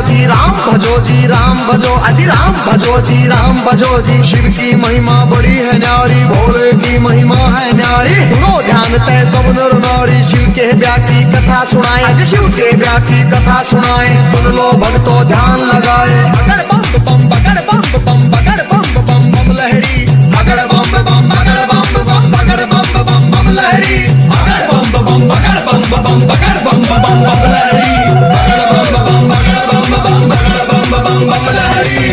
जी राम भजो जी राम भजो, अजी राम भजो जी राम भजो जी। शिव की महिमा बड़ी है न्यारी, भोले की महिमा है न्यारी। सुनो ध्यान तय सब नर नारी, शिव के ब्याह की कथा सुनाए, अजी शिव के ब्याह की कथा सुनाए। सुन लो भक्तों ध्यान लगाए, बगड़ बम बम बगड़ बम बम बगड़ बम बम बम लहरी, बगड़ बम बम बगड़ बम बम बगड़ बम बम बम लहरी, बगड़ बम बम बगड़ बम बम बगड़ बम बम बम लहरी, बगड़ बम बम बगड़ बम बम बगड़ बम बम बम लहरी।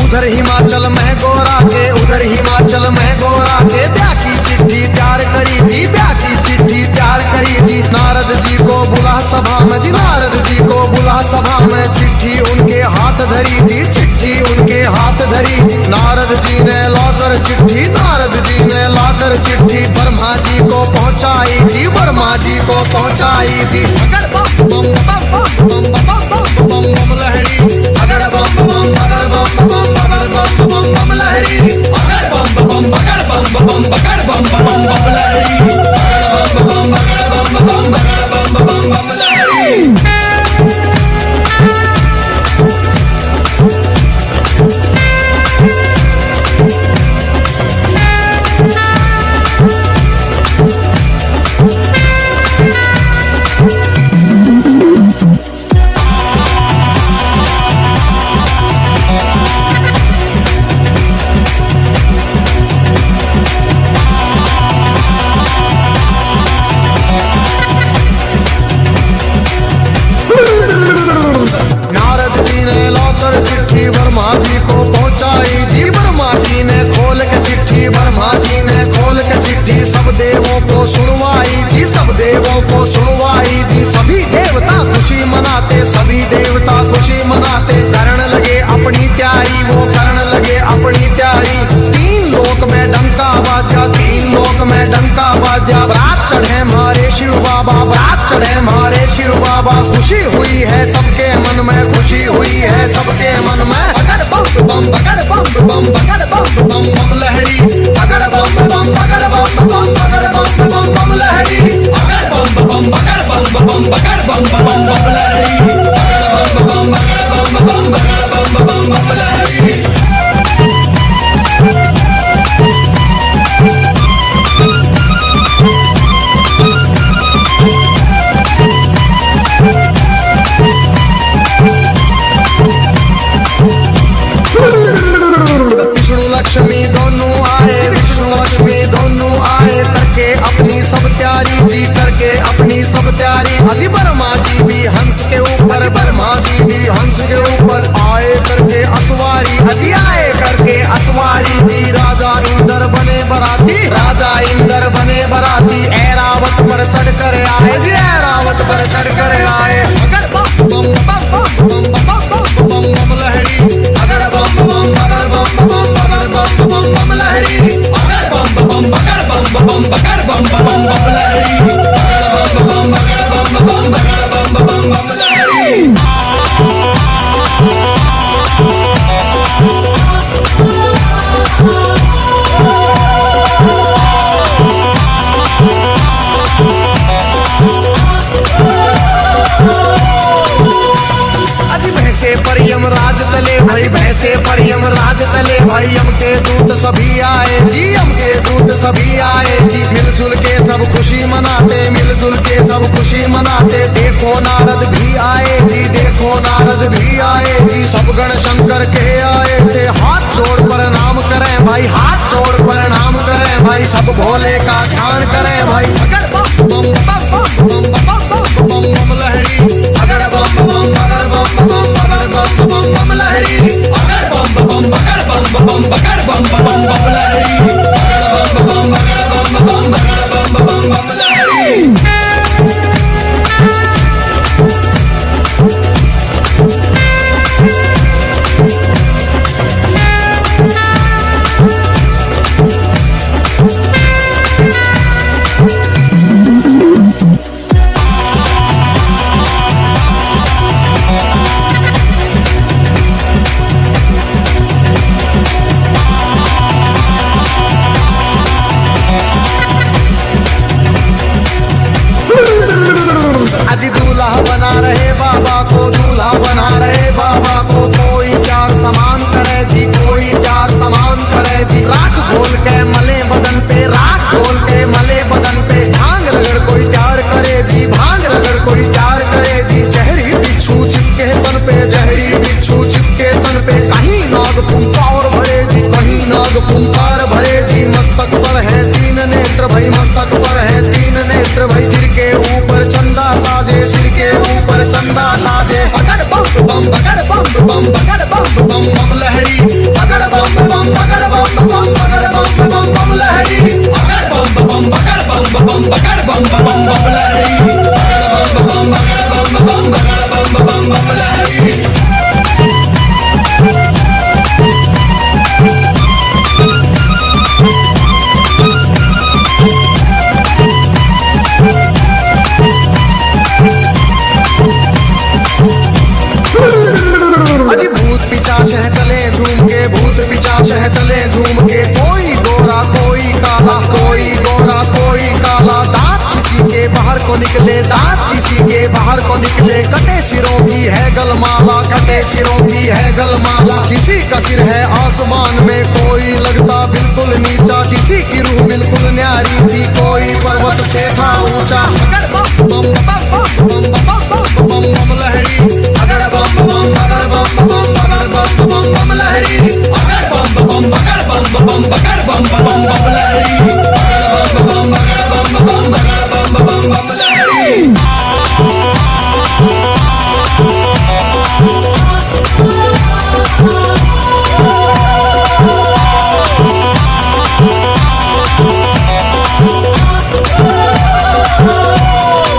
उधर हिमाचल में गोरा के, उधर हिमाचल में गोरा के ब्याह की चिट्ठी तैयार करी जी, ब्याह की चिट्ठी तैयार करी जी। नारद जी को बुला सभा में जी, नारद जी को बुला सभा में। चिट्ठी उनके हाथ धरी जी, चिट्ठी उनके हाथ धरी। नारद जी ने लाकर चिट्ठी, नारद जी ने लाकर चिट्ठी ब्रह्मा जी को पहुंचाई जी, ब्रह्मा जी को पहुंचाई जी। अगर बम बम बम बम बम बम बम लहरी, अगर बम बम बगर बम बम बगर बम बम बम लहरी, अगर बम बम बगर बम बम बगर बम बम बम लहरी, अगर बम बम बगर बम बम बगर बम बम बम लहरी। चिट्ठी ब्रह्मा जी को पहुंचाई जी, ब्रह्मा जी ने खोल के चिट्ठी, ब्रह्मा जी ने खोल के चिट्ठी सब देवों को सुनवाई जी, सब देवों को सुनवाई जी। सभी देवता खुशी मनाते, सभी देवता खुशी मनाते। करण लगे अपनी तैयारी, वो करण लगे अपनी तैयारी। तीन लोक में डंका बाजा, तीन लोक में डंका बाजा। बारात चढ़े मारे शिव बाबा, बारात चढ़े मारे शिव बाबा। खुशी हुई है सबके मन में, खुशी हुई है सबके मन में। बगड़ बम बम बगड़ बम बम बगड़ बम बम बम लहरी, बगड़ बम बम बगड़ बम बम बगड़ बम बम बम लहरी, बगड़ बम बम बगड़ बम बम बगड़ बम बम बम लहरी, बगड़ बम बम बगड़ बम बम बगड़ बम बम बम लहरी। लक्ष्मी दोनों आए, विष्णु लक्ष्मी दोनों आए। करके अपनी सब तैयारी जी, करके अपनी सब तैयारी। अजी ब्रह्मा जी भी हंस के ऊपर, ब्रह्मा जी भी हंस के ऊपर आए करके असवारी। अजी आए करके असवारी जी। राजा इंद्र बने बराती, राजा इंद्र बने बराती। ऐरावत पर चढ़ कर आए जी, ऐरावत पर चढ़ कर आए। अगर बम बम बम बम बम बम बम लहरी, अगर बम बम बगर बम बम बगर बम बम बम लहरी, अगर बम बम बगर बम बम बगर बम बम बम लहरी, अगर बम बम बगर बम बम बगर बम बम बम लहरी। भैंसे पर यमराज चले भाई, भैंसे पर यमराज चले भाई। यम के दूत सभी आए जी, यम के दूत सभी आए जी। मिलजुल के सब खुशी मनाते, मिलजुल के सब खुशी मनाते। देखो नारद भी आए जी, देखो नारद भी आए जी। सब गण शंकर के आए थे। हाथ जोड़ प्रणाम करें भाई, हाथ जोड़ प्रणाम करें भाई। सब भोले का ध्यान करें भाई। अगर बम बम बम बम बम बम बम लहरी, अगर बम बम बगर बम बम बगर बम बम बम लहरी, अगर बम बम बगर बम बम बगर बम बम बम लहरी, अगर बम बम बगर बम बम बगर बम बम बम लहरी। बम बगड़ बम बम बगड़ बम बम बम लहरी बगड़ बम बम बगड़ बम बम बगड़ बम बम बम लहरी बगड़ बम बम बगड़ बम बम बगड़ बम बम बम लहरी बगड़ बम बम बगड़ बम बम बगड़ बम बम बम लहरी। अजी भूत पिचाच है चले झूम के भूत पिचाच है चले झूम के कोई गोरा कोई काला कोई गोरा कोई काला दांत किसी के बाहर को निकले दांत किसी के बाहर को निकले कटे सिरों की है गलमाला कटे सिरों की है गलमाला किसी का सिर है आसमान में कोई लगता बिल्कुल नीचा किसी की रूह बिल्कुल न्यारी थी कोई पर्वत से था ऊंचा बगड़ बम बम बम बम बम बम लहरी बगड़ बम बम बगड़ बम बम बगड़ बम बम बम लहरी बगड़ बम बम बगड़ बम बम बगड़ बम बम बम लहरी बगड़ बम बम बगड़ बम बम बगड़ बम बम बम लहरी।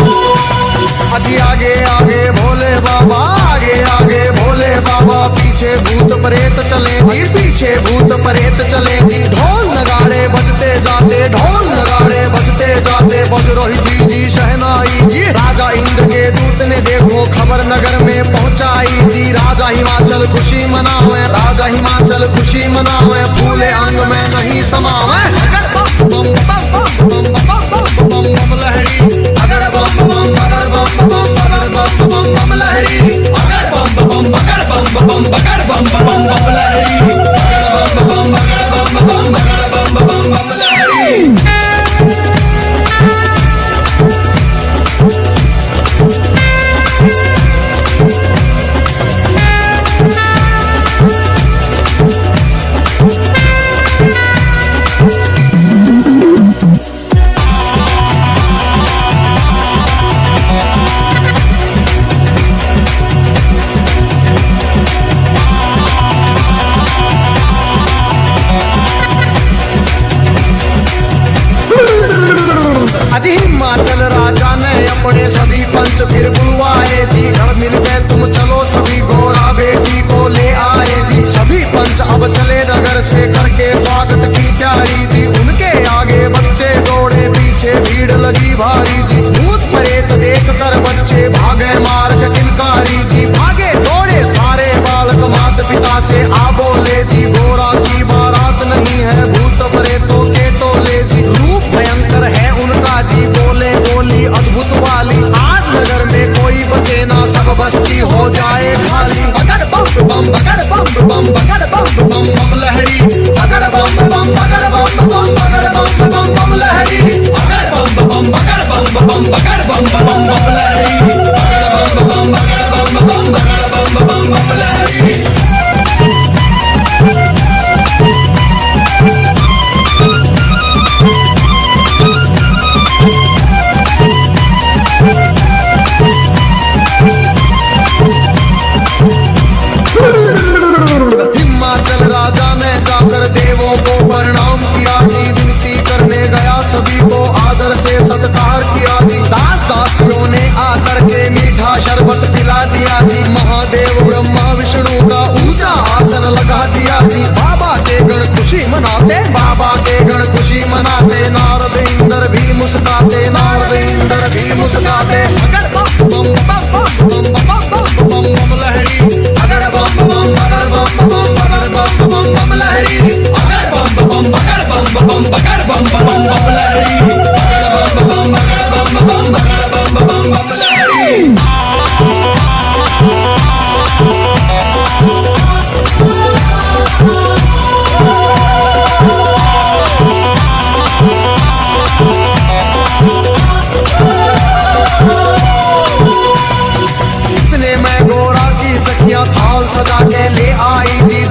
अजी आगे आगे भोले बाबा आगे आगे भोले बाबा पीछे भूत प्रेत चले जी पीछे भूत प्रेत चले जी ढोल नगाड़े बजते जाते ढोल नगाड़े बजते जाते बज रही थी जी शहनाई जी राजा इंद्र के दूत ने देखो खबर नगर में पहुंचाई जी राजा हिमाचल खुशी मनावे राजा हिमाचल खुशी मनावे फूले अंग में नहीं समावे बम बम बम बम बम लहरी अगर बम बम बगर बम बम बगर बम बम बम लहरी अगर बम बम बगर बम बम बगर बम बम बम लहरी अगर बम बम बगर बम बम बगर बम बम बम लहरी। अजी हिमाचल राजा ने अपने सभी पंच फिर बुलवाए जी घर मिल गए तुम चलो सभी गोरा बेटी को ले आए जी सभी पंच अब चले नगर से करके स्वागत की तैयारी जी उनके आगे बच्चे दौड़े पीछे भीड़ लगी भारी जी भूत प्रेत देख कर बच्चे भागे मार के किलकारी जी भागे दौड़े सारे बालक माता पिता से आ बोले जी गोरा की बारात नहीं है भूत प्रेतों के टोले जी रूप भयंकर है उनका जी बोले बोली अद्भुत वाली आज नगर में कोई बचे ना सब बस्ती हो जाए खाली बगड़ बम बम बगड़ बम बम बगड़ बम बम बम लहरी बगड़ बम बम बगड़ बम बम बगड़ बम बम बम लहरी बगड़ बम बम बगड़ बम बम बगड़ बम बम बम लहरी बगड़ बम बम बगड़ बम बम बगड़ बम बम बम लहरी। हिमाचल राजा ने जाकर देवों को प्रणाम किया जी विनती करने गया सभी को आदर से सत्कार किया जी दास दासियों ने आकर के मीठा शरबत पिला दिया जी महादेव ब्रह्मा विष्णु का ऊंचा आसन लगा दिया जी बाबा के गण खुशी मनाते बाबा के गण खुशी मनाते नारद इंद्र भी मुस्काते नारद इंद्र भी मुस्काते अगर बम बम बम बम बम बम लहरी अगर बम बम बगर बम बम बगर बम बम बम लहरी अगर बम बम बगर बम बम बगर बम बम बम लहरी अगर बम बम बगर बम बम बगर बम बम बम लहरी। इतने में गोरा की सखियां थाल सजा के ले आई जी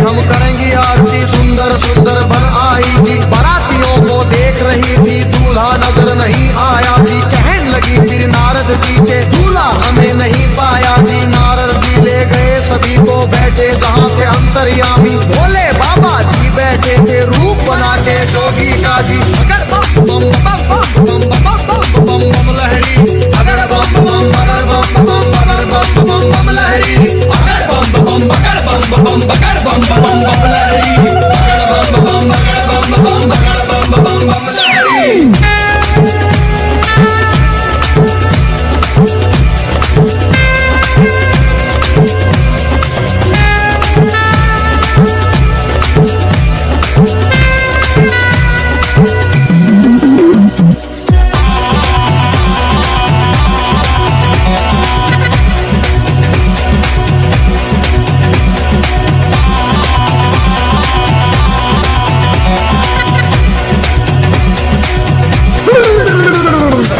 हम करेंगे आरती सुंदर सुंदर बन आई जी बारातियों को देख रही थी दूल्हा नजर नहीं आया जी कहने लगी फिर नारद जी से दूल्हा हमें नहीं पाया जी नारद जी ले थे अंतर्यामी। भोले बाबा जी बैठे थे रूप बना के जोगी का जी। अगर बम बम बम बम बम बम बम बम लहरी, अगर बम बम बगर बम बम बगर बम बम बम लहरी, अगर बम बम बगर बम बम बगर बम बम बम लहरी, अगर बम बम बगर बम बम बगर बम बम बम लहरी।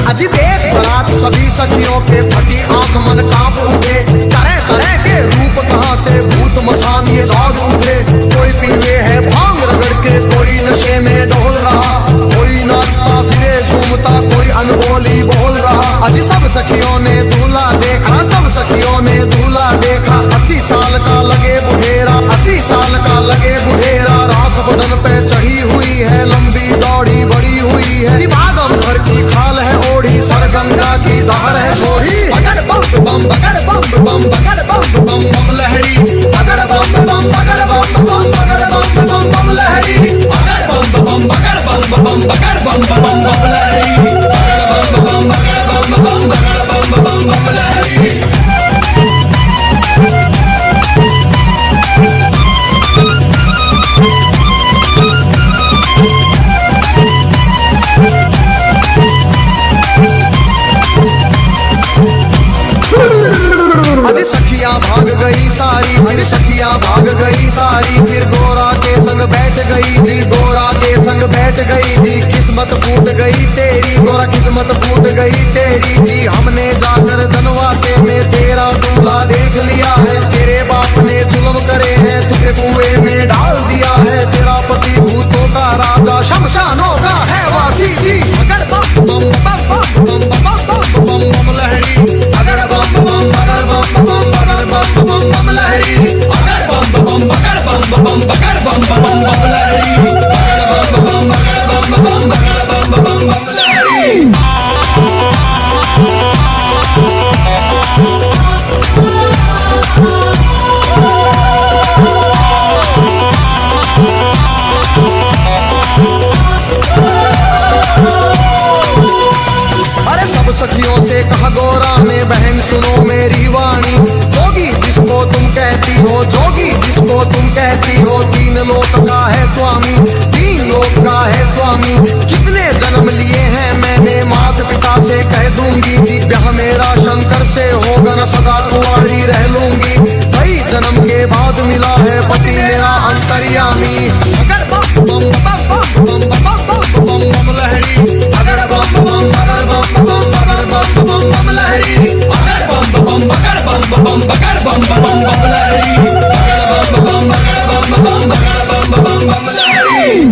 अजी देख बरात सभी सखियों के फटी आंख मन कांप उठे। तरह तरह के रूप कहां से भूत मसान ये जाग उठे। कोई पीवे है भांग रगड़ के, कोई नशे में डोल रहा, कोई नाचता फिरे झूमता, कोई अनबोली बोल रहा। अजी सब सखियों ने दूल्हा देखा, सब सखियों ने दूल्हा देखा। 80 साल का लगे बुढ़ेरा, 80 साल का लगे बुढ़ेरा। रात बदन पे चढ़ी हुई है, लंबी दौड़ी बड़ी हुई है। बागम भर की खाल है ओढ़ी, सर गंगा की धार है छोड़ी। बगड़ बम बम बगड़ बम बम बगड़ बम बम बम लहरी, बगड़ बम बम बगड़ बम बम बगड़ बम बम बम लहरी, बगड़ बम बम बगड़ बम बम बगड़ बम बम बम लहरी, बगड़ बम बम बगड़ बम बम बगड़ बम बम बम लहरी। अजी सखियां भाग गई सारी, फिर सखियां भाग गई सारी। फिर गोरा के संग बैठ गई जी, गोरा के संग बैठ गई जी। किस्मत फूट गई तेरी गोरा, किस्मत फूट गई तेरी जी। हमने जाकर धनवासे में तेरा दूल्हा देख लिया है। तेरे बाप ने जुल्म करे हैं, तुझे कुएं में डाल दिया है। तेरा पति भूतों का राजा, शमशानों का है वासी जी। अगर बम बम बम बम बम बम बम बम लहरी, अगर बम बम बगर बम बम बगर बम बम बम लहरी, अगर बम बम बगर बम बम बगर बम बम बम लहरी, अगर बम बम बगर बम बम बगर बम बम बम लहरी। अरे सब सखियों से कहा गोरा ने, बहन सुनो मेरी वाणी। जोगी जिसको तुम कहती हो, जोगी जिसको तुम कहती हो, 3 लोक का है स्वामी, 3 लोक का है स्वामी। कितने जन्म लिए हैं मैंने, माता पिता से कह दूंगी जी। ब्याह मेरा शंकर से होगा न, सदा कुंवारी रह लूंगी। कई जन्म के बाद मिला है पति मेरा अंतर्यामी। अगर बम बम बम बम बम बम बम लहरी, अगर बम बम बगर बम बम बगर बम बम बम लहरी, अगर बम बम बगर बम बम बगर बम बम बम लहरी, अगर बम बम बगर बम बम बगर बम बम बम लहरी।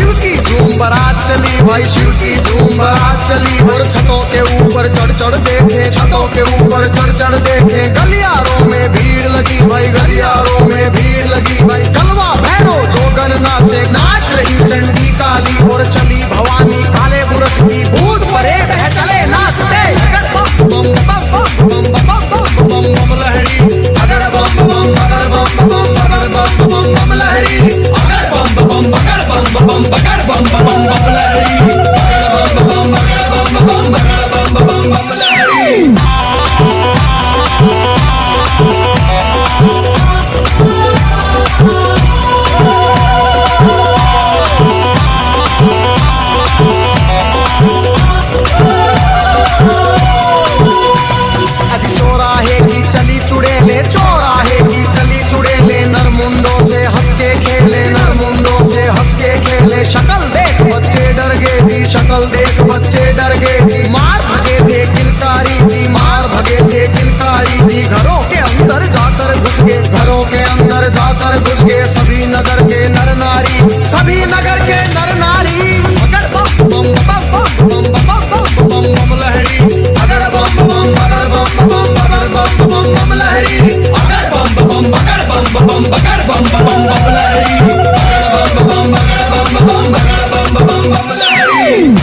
शिव की झूम बारात चली भाई, शिव की झूम बारात चली। और छतों के ऊपर चढ़ चढ़ देखे, छतों के ऊपर चढ़ चढ़ देखे। गलियारों में भीड़ लगी भाई, गलियारों में भीड़ लगी भाई। कलवा भैरो जोगन नाचे, नाच रही चंडी काली। और चली भवानी काले बुरस की, भूत परे बह चले नाचते। बम बम बम बम बम बम बम लहरी, अगर बम बम बगर बम बम बगर बम बम बम लहरी, अगर बम बम बगर बम बम बगर बम बम बम लहरी, अगर बम बम बगर बम बम बगर बम बम बम लहरी। चौराहे की चली चुड़ेले, चौराहे की चली चुड़ेले। नरमुंडों से हंस के खेले, नरमुंडों से हंस के खेले। शक्ल देख बच्चे डर गए जी, शक्ल देख बच्चे डर गए जी। मार भगे थे किलकारी जी, मार भगे थे किलकारी जी। घरों के अंदर जाकर घुस गए, घरों के अंदर जाकर घुस गए। सभी नगर के नर नारी, सभी नगर के नर नारी। अगर बम बम बम बम बम बम बम लहरी, अगर बम बम बगर बम बम बगर बम बम लहरी, अगर बम बम बगर बम बम बगर बम बम लहरी, अगर बम बम बगर बम बगर बम बम लहरी।